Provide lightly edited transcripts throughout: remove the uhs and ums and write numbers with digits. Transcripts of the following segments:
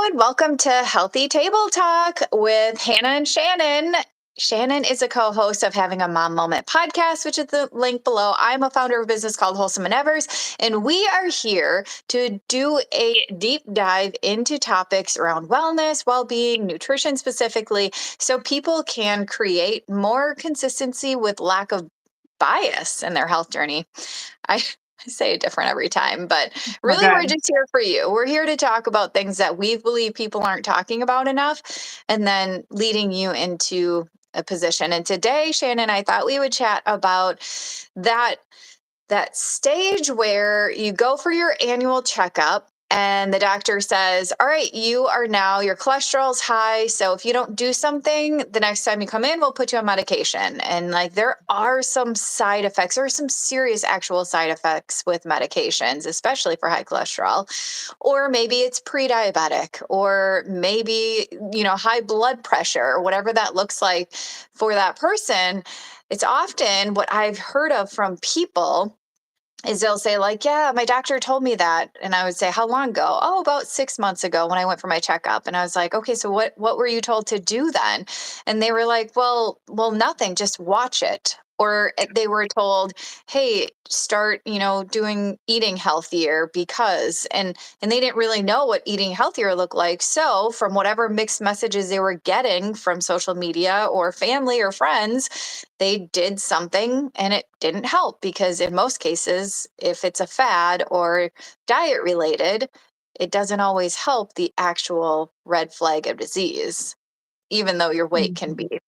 and welcome to Healthy Table Talk with Hannah and Shannon. Shannon is a co-host of Having a Mom Moment podcast, which is the link below. I'm a founder of a business called Wholesome Endeavors, and we are here to do a deep dive into topics around wellness, well-being, nutrition specifically, so people can create more consistency with lack of bias in their health journey. I say it different every time, but really, we're Okay. just here for you. We're here to talk about things that we believe people aren't talking about enough, and then leading you into a position. And today, Shannon, I thought we would chat about that that stage where you go for your annual checkup and the doctor says, all right, your cholesterol's high. So if you don't do something, the next time you come in, we'll put you on medication. And like there are some side effects, there are some serious actual side effects with medications, especially for high cholesterol. Or maybe it's pre-diabetic, or maybe, high blood pressure, or whatever that looks like for that person. It's often what I've heard of from people is they'll say like, yeah, my doctor told me that. And I would say, how long ago? Oh, about 6 months ago when I went for my checkup. And I was like, okay, so what were you told to do then? And they were like, well, nothing, just watch it. Or they were told, hey, start, doing eating healthier because, and they didn't really know what eating healthier looked like. So from whatever mixed messages they were getting from social media or family or friends, they did something and it didn't help, because in most cases, if it's a fad or diet related, it doesn't always help the actual red flag of disease, even though your weight can be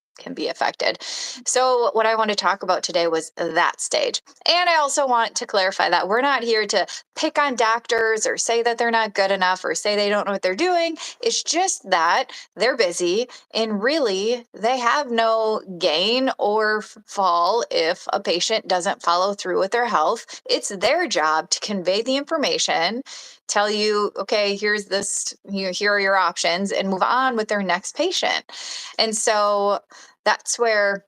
affected. So what I want to talk about today was that stage. And I also want to clarify that we're not here to pick on doctors or say that they're not good enough or say they don't know what they're doing. It's just that they're busy and really they have no gain or fall if a patient doesn't follow through with their health. It's their job to convey the information, tell you, okay, here's this, here are your options, and move on with their next patient. And so that's where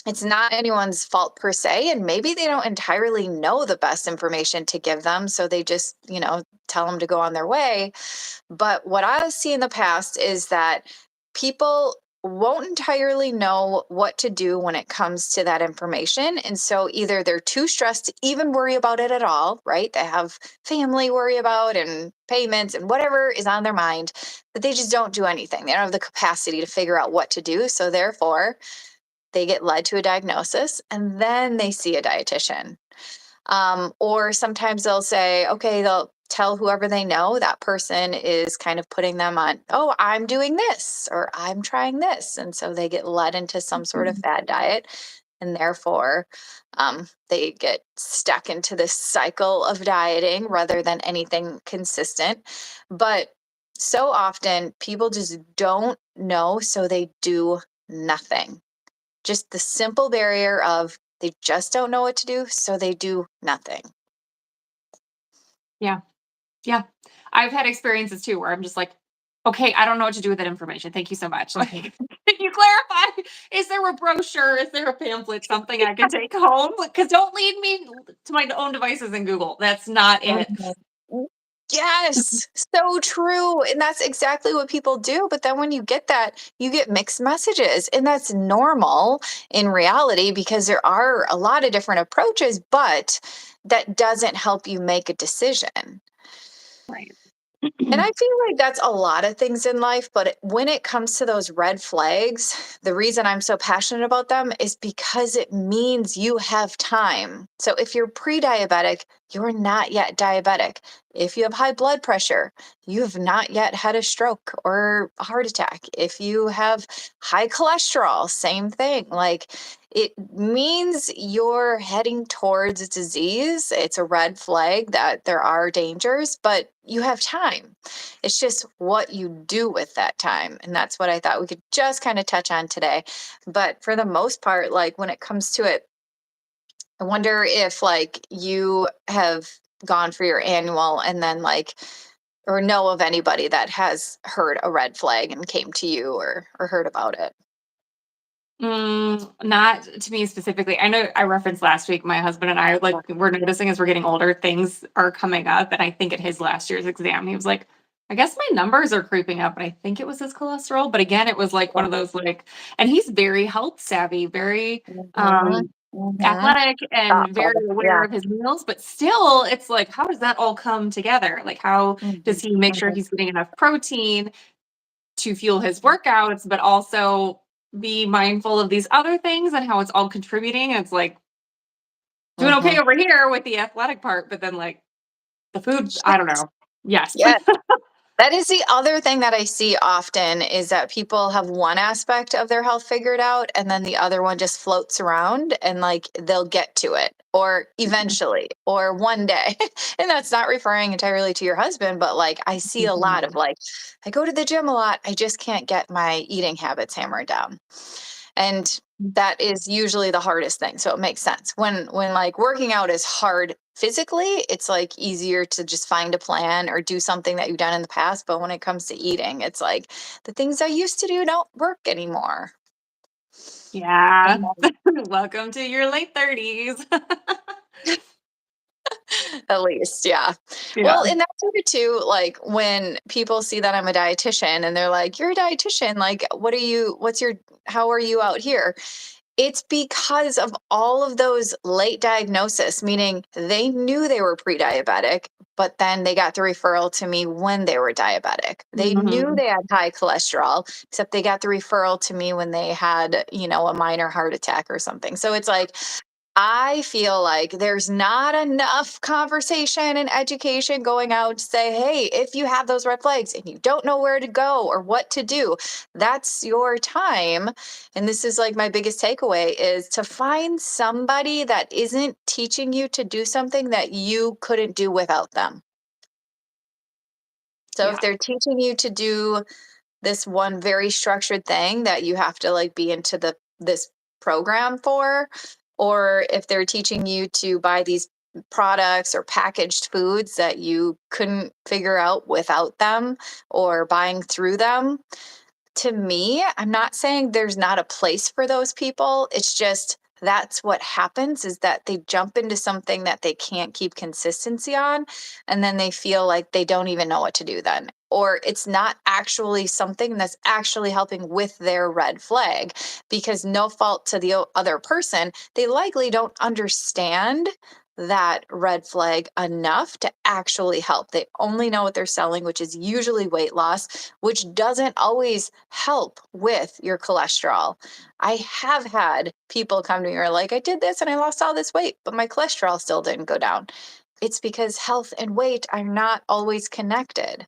it's not anyone's fault per se. And maybe they don't entirely know the best information to give them. So they just, tell them to go on their way. But what I see in the past is that people won't entirely know what to do when it comes to that information. And so either they're too stressed to even worry about it at all, right? They have family worry about and payments and whatever is on their mind, but they just don't do anything. They don't have the capacity to figure out what to do. So therefore, they get led to a diagnosis and then they see a dietitian. Or sometimes they'll say, okay, they'll tell whoever they know that person is kind of putting them on, oh, I'm doing this or I'm trying this. And so they get led into some sort of fad diet. And therefore, they get stuck into this cycle of dieting rather than anything consistent. But so often people just don't know, so they do nothing. Just the simple barrier of they just don't know what to do, so they do nothing. Yeah. Yeah. I've had experiences too where I'm just like, okay, I don't know what to do with that information. Thank you so much. Like, can you clarify? Is there a brochure? Is there a pamphlet? Something I can take home? Because don't lead me to my own devices in Google. That's not it. Mhm. Yes, so true. And that's exactly what people do. But then when you get that, you get mixed messages. And that's normal in reality because there are a lot of different approaches, but that doesn't help you make a decision. Right. And I feel like that's a lot of things in life, but when it comes to those red flags, the reason I'm so passionate about them is because it means you have time. So if you're pre-diabetic, you're not yet diabetic. If you have high blood pressure, you have not yet had a stroke or a heart attack. If you have high cholesterol, same thing. Like it means you're heading towards a disease. It's a red flag that there are dangers, but you have time. It's just what you do with that time. And that's what I thought we could just kind of touch on today. But for the most part, like when it comes to it, I wonder if like you have gone for your annual and then like or know of anybody that has heard a red flag and came to you or heard about it. Not to me specifically. I know I referenced last week, my husband and I, like, we're noticing as we're getting older, things are coming up. And I think at his last year's exam, he was like, I guess my numbers are creeping up, but I think it was his cholesterol. But again, it was like one of those like, and he's very health savvy, very Mhm, mhm. athletic, and very Thoughtful, aware yeah. of his meals. But still, it's like, how does that all come together? Like, how does Mhm, he make sure mhm, he's getting enough protein to fuel his workouts, but also be mindful of these other things and how it's all contributing? And it's like doing okay mhm. over here with the athletic part, but then like the food, I don't know. Yes. Yeah. That is the other thing that I see often is that people have one aspect of their health figured out and then the other one just floats around and like they'll get to it or eventually or one day. And that's not referring entirely to your husband, but like I see a lot of Mhm. like, I go to the gym a lot, I just can't get my eating habits hammered down. And that is usually the hardest thing. So it makes sense. When like working out is hard physically, it's like easier to just find a plan or do something that you've done in the past. But when it comes to eating, it's like the things I used to do don't work anymore. Yeah. Mhm. Welcome to your late 30s. At least, yeah. Yeah. Well, and that's sort of too, like when people see that I'm a dietitian and they're like, "You're a dietitian, like how are you out here?" It's because of all of those late diagnosis, meaning they knew they were pre-diabetic, but then they got the referral to me when they were diabetic. They knew Mhm. they had high cholesterol, except they got the referral to me when they had, a minor heart attack or something. So it's like I feel like there's not enough conversation and education going out to say, hey, if you have those red flags and you don't know where to go or what to do, that's your time. And this is like my biggest takeaway is to find somebody that isn't teaching you to do something that you couldn't do without them. So if Yeah. they're teaching you to do this one very structured thing that you have to like be into this program for, or if they're teaching you to buy these products or packaged foods that you couldn't figure out without them or buying through them, to me, I'm not saying there's not a place for those people. It's just that's what happens is that they jump into something that they can't keep consistency on. And then they feel like they don't even know what to do then. Or it's not actually something that's actually helping with their red flag because no fault to the other person. They likely don't understand that red flag enough to actually help. They only know what they're selling, which is usually weight loss, which doesn't always help with your cholesterol. I have had people come to me who are like, I did this and I lost all this weight, but my cholesterol still didn't go down. It's because health and weight are not always connected.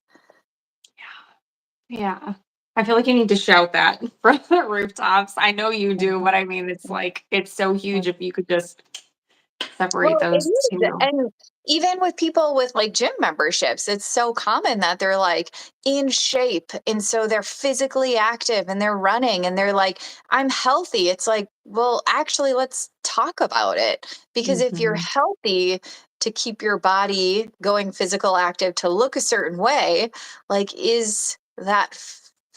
Yeah. I feel like you need to shout that from the rooftops. I know you do, Mhm. but I mean, it's like, it's so huge if you could just separate Well, it those is. two. And even with people with like gym memberships, it's so common that they're like in shape. And so they're physically active and they're running and they're like, I'm healthy. It's like, well, actually, let's talk about it. Because if you're Mhm. healthy to keep your body going physical active to look a certain way, like, is that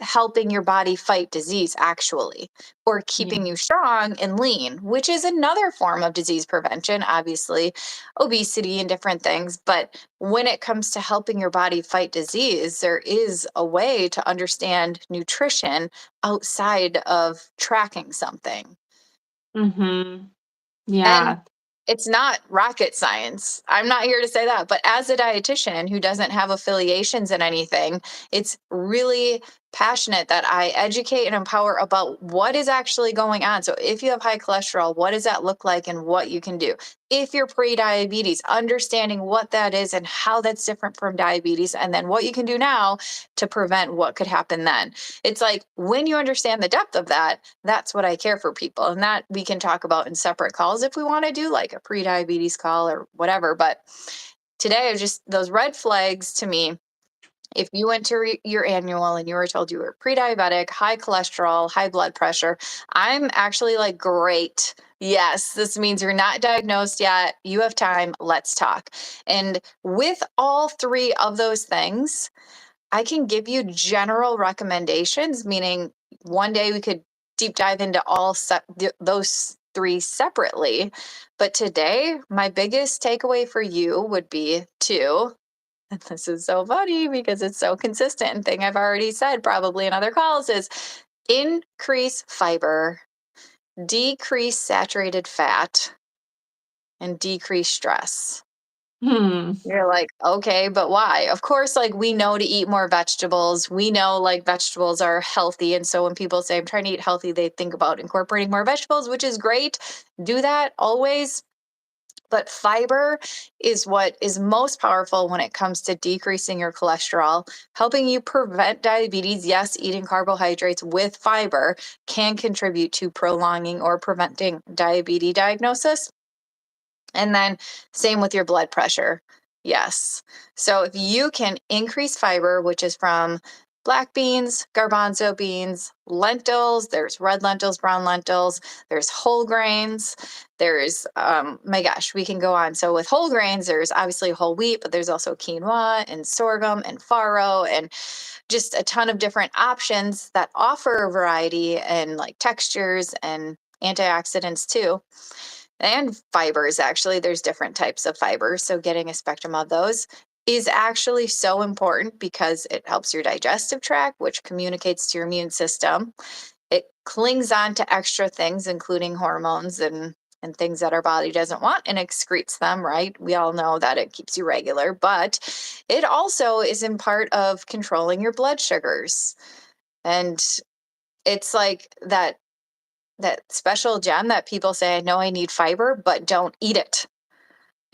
helping your body fight disease actually? Or Yeah. keeping you strong and lean, which is another form of disease prevention, obviously, obesity and different things. But when it comes to helping your body fight disease, there is a way to understand nutrition outside of tracking something. Mhm. And Yeah. it's not rocket science. I'm not here to say that. But as a dietitian who doesn't have affiliations in anything, it's really passionate that I educate and empower about what is actually going on. So, if you have high cholesterol, what does that look like and what you can do? If you're pre diabetes, understanding what that is and how that's different from diabetes, and then what you can do now to prevent what could happen then. It's like when you understand the depth of that, that's what I care for people. And that we can talk about in separate calls if we want to do like a pre-diabetes call or whatever. But today, just those red flags to me. If you went to your annual and you were told you were pre-diabetic, high cholesterol, high blood pressure, I'm actually like, great. Yes, this means you're not diagnosed yet. You have time. Let's talk. And with all three of those things, I can give you general recommendations, meaning one day we could deep dive into those three separately. But today, my biggest takeaway for you would be to and this is so funny because it's so consistent and thing I've already said probably in other calls is increase fiber, decrease saturated fat, and decrease stress. Hmm. You're like, okay, but why? Of course, like we know to eat more vegetables. We know like vegetables are healthy. And so when people say, I'm trying to eat healthy, they think about incorporating more vegetables, which is great. Do that always. But fiber is what is most powerful when it comes to decreasing your cholesterol, helping you prevent diabetes. Yes, eating carbohydrates with fiber can contribute to prolonging or preventing diabetes diagnosis. And then same with your blood pressure. Yes. So if you can increase fiber, which is from black beans, garbanzo beans, lentils, there's red lentils, brown lentils, there's whole grains, there's my gosh, we can go on. So with whole grains, there's obviously whole wheat, but there's also quinoa and sorghum and farro and just a ton of different options that offer a variety and like textures and antioxidants too, and fibers. Actually, there's different types of fibers, so getting a spectrum of those is actually so important because it helps your digestive tract, which communicates to your immune system. It clings on to extra things, including hormones and things that our body doesn't want, and excretes them, right? We all know that it keeps you regular, but it also is in part of controlling your blood sugars. And it's like that special gem that people say, I know I need fiber, but don't eat it.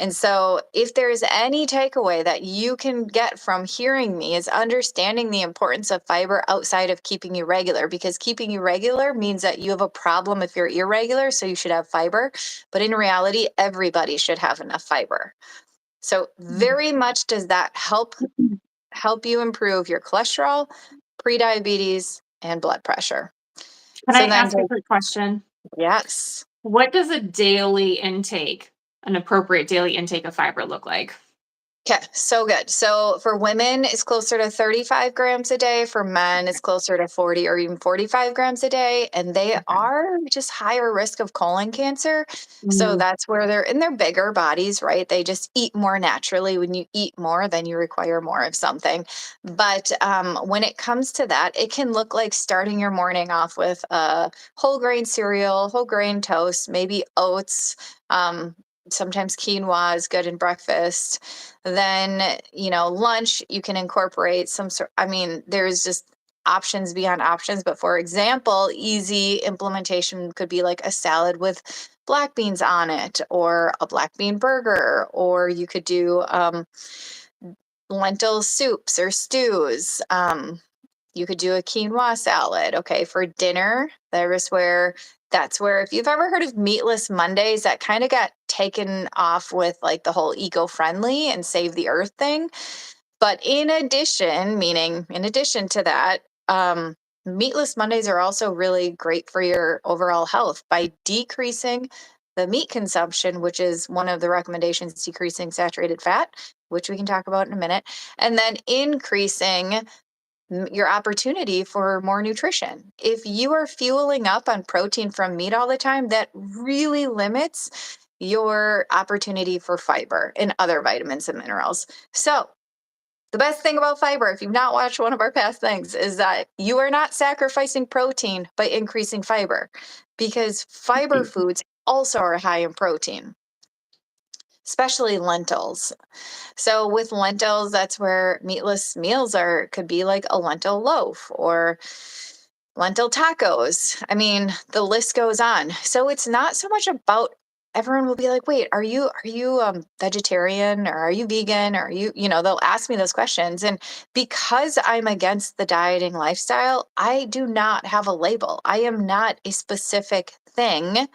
And so, if there's any takeaway that you can get from hearing me, is understanding the importance of fiber outside of keeping you regular, because keeping you regular means that you have a problem if you're irregular, so you should have fiber. But in reality, everybody should have enough fiber. So, very much does that help you improve your cholesterol, prediabetes, and blood pressure. Can So I then, ask a quick question? yes. What does a daily intake, an appropriate daily intake of fiber look like? Okay, so good. So for women, it's closer to 35 grams a day. For men, it's closer to 40 or even 45 grams a day. And they Okay. are just higher risk of colon cancer. So Mm, that's where they're in their bigger bodies, right? They just eat more naturally. When you eat more, then you require more of something. But when it comes to that, it can look like starting your morning off with a whole grain cereal, whole grain toast, maybe oats. Sometimes quinoa is good in breakfast. Then, lunch, you can incorporate some sort, I mean, there's just options beyond options. But for example, easy implementation could be like a salad with black beans on it, or a black bean burger, or you could do lentil soups or stews. You could do a quinoa salad. Okay, for dinner, that's where if you've ever heard of meatless Mondays, that kind of got taken off with like the whole eco-friendly and save the earth thing. But in addition, meaning in addition to that, meatless Mondays are also really great for your overall health by decreasing the meat consumption, which is one of the recommendations, decreasing saturated fat, which we can talk about in a minute, and then increasing your opportunity for more nutrition. If you are fueling up on protein from meat all the time, that really limits your opportunity for fiber and other vitamins and minerals. So, the best thing about fiber, if you've not watched one of our past things, is that you are not sacrificing protein by increasing fiber, because fiber foods also are high in protein, especially lentils. So with lentils, that's where meatless meals could be like a lentil loaf or lentil tacos. I mean, the list goes on. So it's not so much about, everyone will be like, "Wait, are you vegetarian, or are you vegan, or are they'll ask me those questions. And because I'm against the dieting lifestyle, I do not have a label. I am not a specific thing.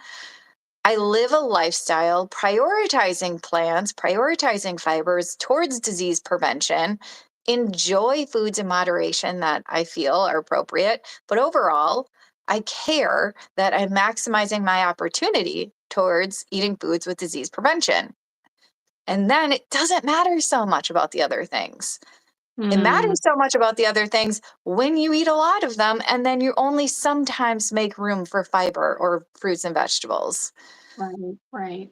I live a lifestyle prioritizing plants, prioritizing fibers towards disease prevention, enjoy foods in moderation that I feel are appropriate. But overall, I care that I'm maximizing my opportunity towards eating foods with disease prevention. And then it doesn't matter so much about the other things. It mm, matters so much about the other things when you eat a lot of them, and then you only sometimes make room for fiber or fruits and vegetables. right, right.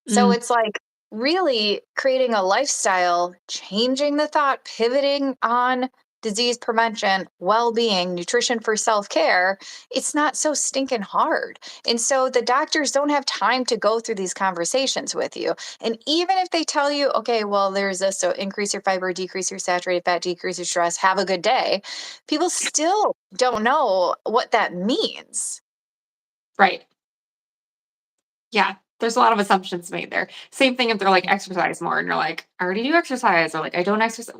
So Mm, it's like really creating a lifestyle, changing the thought, pivoting on disease prevention, well-being, nutrition for self-care, it's not so stinking hard. And so the doctors don't have time to go through these conversations with you. And even if they tell you, okay, well, there's this, so increase your fiber, decrease your saturated fat, decrease your stress, have a good day, people still don't know what that means. Right. Yeah. There's a lot of assumptions made there. Same thing if they're like exercise more and you're like, I already do exercise, or like I don't exercise.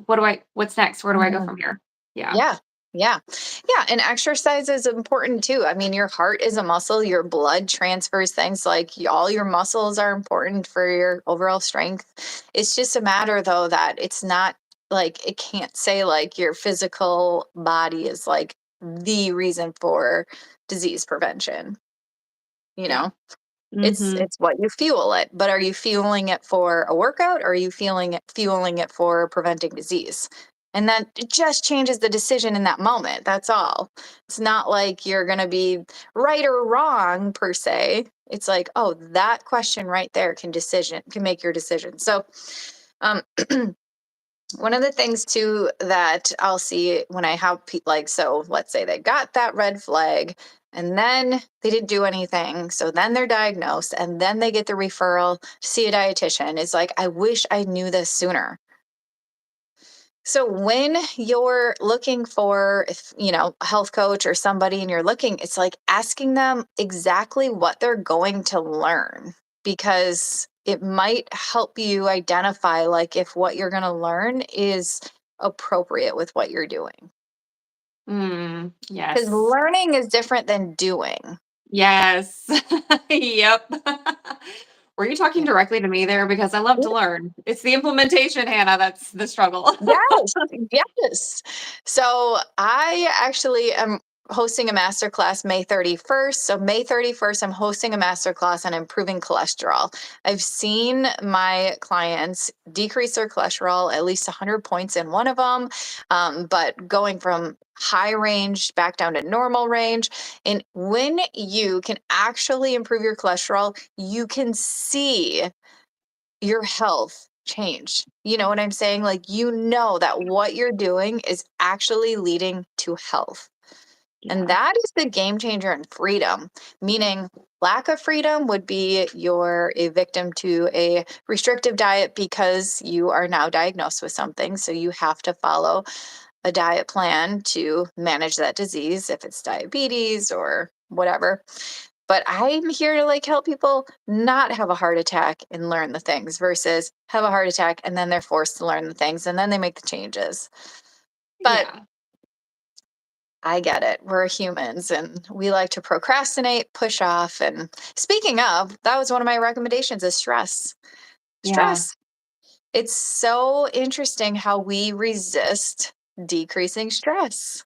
What's next? Where do I go Mhm. from here? Yeah. Yeah. Yeah. Yeah. And exercise is important too. I mean, your heart is a muscle, your blood transfers things like all your muscles are important for your overall strength. It's just a matter, though, that it's not like it can't say like your physical body is like the reason for disease prevention, you Yeah. know? Mhm. It's what you fuel it, but are you fueling it for a workout or are you fueling it for preventing disease? And that it just changes the decision in that moment. That's all. It's not like you're going to be right or wrong per se. It's like, oh, that question right there can make your decision. So, um, one of the things too that I'll see when I have like, so let's say they got that red flag and then they didn't do anything. So then they're diagnosed and then they get the referral to see a dietitian. It's like, I wish I knew this sooner. So when you're looking for, a health coach or somebody and you're looking, it's like asking them exactly what they're going to learn because it might help you identify like if what you're going to learn is appropriate with what you're doing. Because Yes. learning is different than doing. Yes. Yep. Were you talking Yeah. directly to me there? Because I love to learn. It's the implementation, Hannah, that's the struggle. Yes, yes. So I actually am hosting a masterclass May 31st. So May 31st, I'm hosting a masterclass on improving cholesterol. I've seen my clients decrease their cholesterol at least 100 points in one of them, but going from high range back down to normal range. And when you can actually improve your cholesterol, you can see your health change. You know what I'm saying? Like, you know that what you're doing is actually leading to health. And Yeah. that is the game changer in freedom, meaning lack of freedom would be you're a victim to a restrictive diet because you are now diagnosed with something. So you have to follow a diet plan to manage that disease, if it's diabetes or whatever. But I'm here to like help people not have a heart attack and learn the things versus have a heart attack and then they're forced to learn the things and then they make the changes. But Yeah. I get it. We're humans and we like to procrastinate, push off. And speaking of, that was one of my recommendations is stress. Yeah. Stress. It's so interesting how we resist decreasing stress.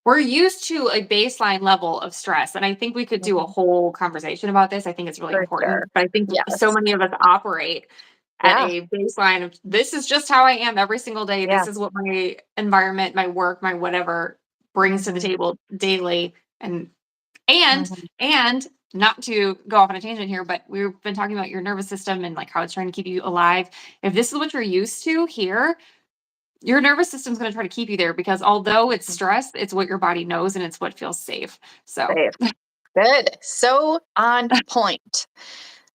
We're used to a baseline level of stress, and I think we could do a Mhm. whole conversation about this. I think it's really For important, sure. but I think so Yes. many of us operate at Yeah. a baseline of, "This is just how I am every single day. Yeah. This is what my environment, my work, my whatever brings to the Hmm. table daily." And Hmm. and not to go off on a tangent here, but we've been talking about your nervous system and, like, how it's trying to keep you alive. If this is what you're used to here, your nervous system's gonna try to keep you there because although it's stress, it's what your body knows and it's what feels safe. So, Safe. Good. So on point.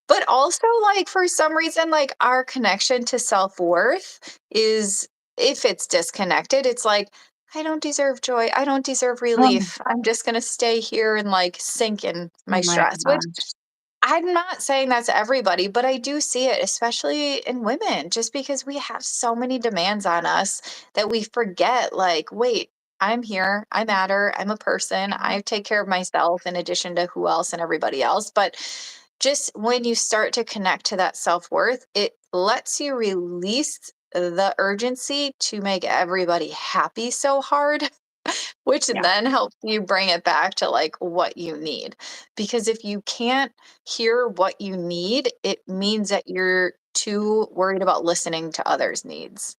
But also, like, for some reason, like, our connection to self-worth is if it's disconnected, it's like, I don't deserve joy. I don't deserve oh relief. I'm just gonna stay here and like sink in my my stress, which gosh. I'm not saying that's everybody, but I do see it, especially in women, just because we have so many demands on us that we forget, like, wait, I'm here, I matter, I'm a person, I take care of myself in addition to who else and everybody else. But just when you start to connect to that self worth, it lets you release the urgency to make everybody happy so hard, which Yeah, then helps you bring it back to like what you need. Because if you can't hear what you need, it means that you're too worried about listening to others' needs.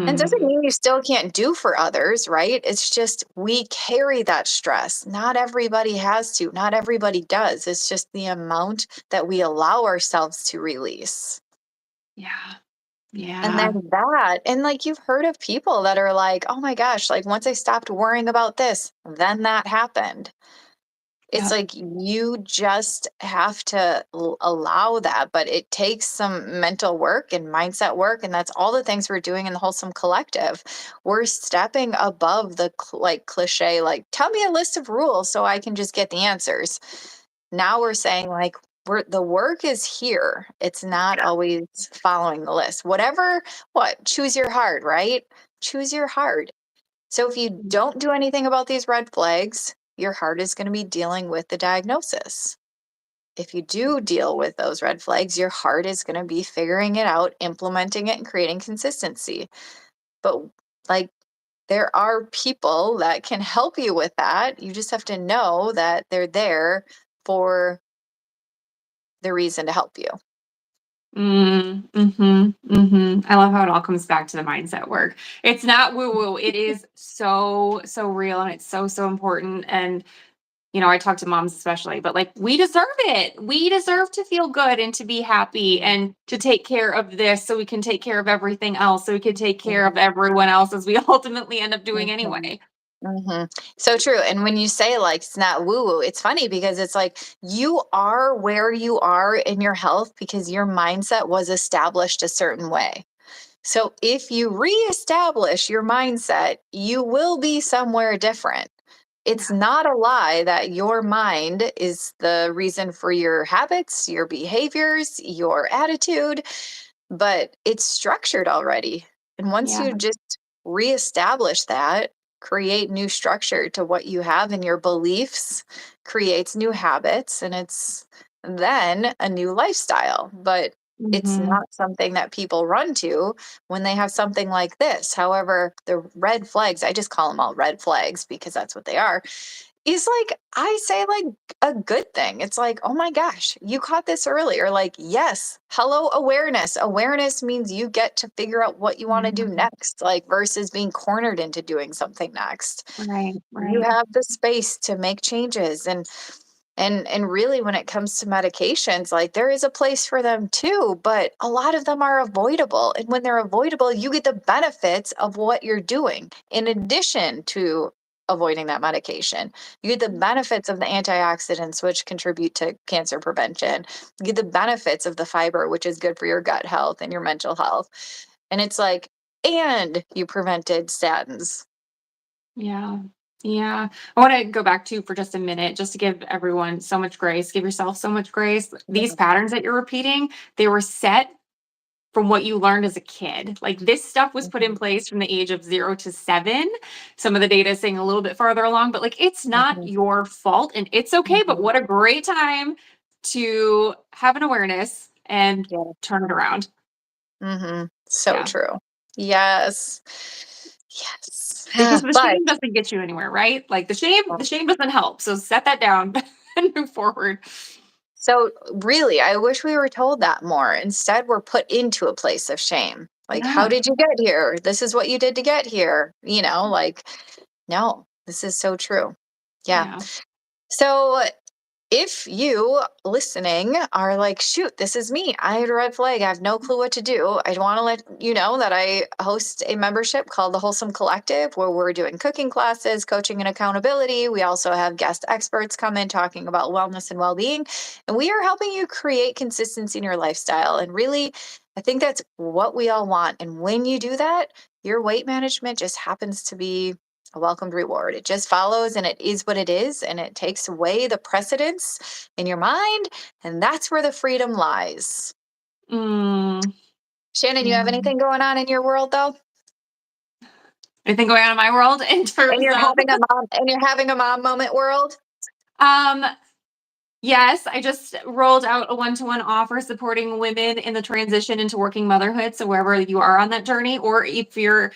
And doesn't Mm. mean you still can't do for others, right? It's just we carry that stress. Not everybody has to, not everybody does. It's just the amount that we allow ourselves to release. Yeah. And then Yeah. that, and like you've heard of people that are like, oh my gosh, like once I stopped worrying about this, then that happened. It's Yep. like you just have to allow that, but it takes some mental work and mindset work, and that's all the things we're doing in the Wholesome Collective. We're stepping above the like cliche, like tell me a list of rules so I can just get the answers. Now we're saying like the work is here. It's not always following the list. Whatever, what choose your heart, right? Choose your heart. So if you don't do anything about these red flags, your heart is going to be dealing with the diagnosis. If you do deal with those red flags, your heart is going to be figuring it out, implementing it, and creating consistency. But like, there are people that can help you with that. You just have to know that they're there for the reason to help you. I love how it all comes back to the mindset work. It's not woo woo. It is so, so real and it's so, so important. And, I talk to moms especially, but like we deserve it. We deserve to feel good and to be happy and to take care of this so we can take care of everything else, so we can take care of Mhm. everyone else as we ultimately end up doing Mhm. anyway. So true. And when you say like it's not woo woo, it's funny because it's like you are where you are in your health because your mindset was established a certain way. So if you reestablish your mindset, you will be somewhere different. It's Yeah. not a lie that your mind is the reason for your habits, your behaviors, your attitude, but it's structured already. And once Yeah. you just reestablish that, create new structure to what you have in your beliefs, creates new habits, and it's then a new lifestyle. But it's hmm not something that people run to when they have something like this. However, the red flags, I just call them all red flags because that's what they are, is like I say like a good thing. It's like, "Oh my gosh, you caught this earlier." Like, yes, hello awareness. Awareness means you get to figure out what you want to do next, like versus being cornered into doing something next. Right. You Right. have the space to make changes and really when it comes to medications, like there is a place for them too, but a lot of them are avoidable. And when they're avoidable, you get the benefits of what you're doing in addition to avoiding that medication. You get the benefits of the antioxidants, which contribute to cancer prevention. You get the benefits of the fiber, which is good for your gut health and your mental health. And it's like, and you prevented statins. Yeah. Yeah. I want to go back to for just a minute, just to give everyone so much grace, give yourself so much grace. These patterns that you're repeating, they were set from what you learned as a kid. Like this stuff was put in Mhm, place from the age of 0 to 7. Some of the data is saying a little bit farther along, but like it's not mhm, your fault and it's okay. But mhm. what a great time to have an awareness and Yeah. turn it around. So Yeah. true. Yes. Yes. Because the But shame doesn't get you anywhere, right? Like the shame doesn't help. So set that down and move forward. so really, I wish we were told that more. Instead, we're put into a place of shame. Like, how Yeah. did you get here? This is what you did to get here. Like, no, this is so true. Yeah. Yeah. So if you listening are like, shoot, this is me. I had a red flag. I have no clue what to do. I want to let you know that I host a membership called the Wholesome Collective where we're doing cooking classes, coaching, and accountability. We also have guest experts come in talking about wellness and well being. And we are helping you create consistency in your lifestyle. And really, I think that's what we all want. And when you do that, your weight management just happens to be a welcomed reward. It just follows and it is what it is, and it takes away the precedence in your mind, and that's where the freedom lies. Mm, Shannon, you have yeah. anything going on in your world though? Anything going on in my world in And terms you're of having a mom and you're having a mom moment world? um yes, I just rolled out a one-to-one offer supporting women in the transition into working motherhood. So wherever you are on that journey, or if you're,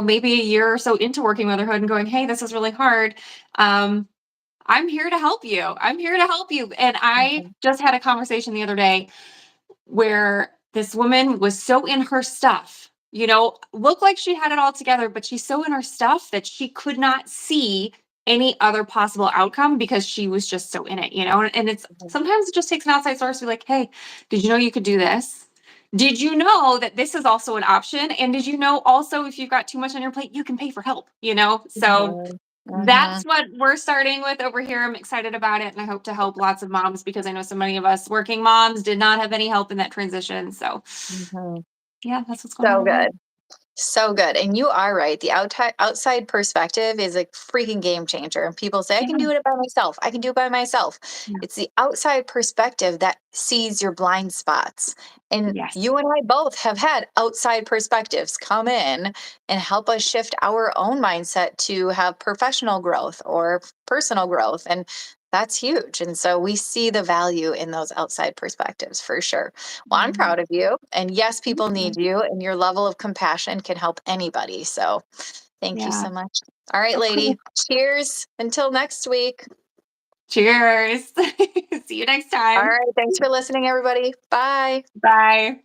maybe a year or so into working motherhood and going, hey, this is really hard. Um, I'm here to help you. I'm here to help you. And I Mhm, just had a conversation the other day where this woman was so in her stuff looked like she had it all together, but she's so in her stuff that she could not see any other possible outcome because she was just so in it, and it's Mhm. sometimes it just takes an outside source to be like, hey, did you know you could do this? Did you know that this is also an option? And did you know also if you've got too much on your plate, you can pay for help? So Mhm. that's Mhm. what we're starting with over here. I'm excited about it. And I hope to help lots of moms because I know so many of us working moms did not have any help in that transition. So Mhm. yeah, that's what's going on So over here. good. So good. And you are right. The outside perspective is a freaking game changer. And people say, I Yeah. can do it by myself. I can do it by myself. Yeah. It's the outside perspective that sees your blind spots. And Yes. you and I both have had outside perspectives come in and help us shift our own mindset to have professional growth or personal growth. And that's huge. And so we see the value in those outside perspectives for sure. Well, I'm Yeah. proud of you. And yes, Thank people you. need you, and your level of compassion can help anybody. So thank you Yeah. so much. All right, Of course. lady. Cheers until next week. Cheers. See you next All time. right. Thanks for listening, everybody. Bye. Bye.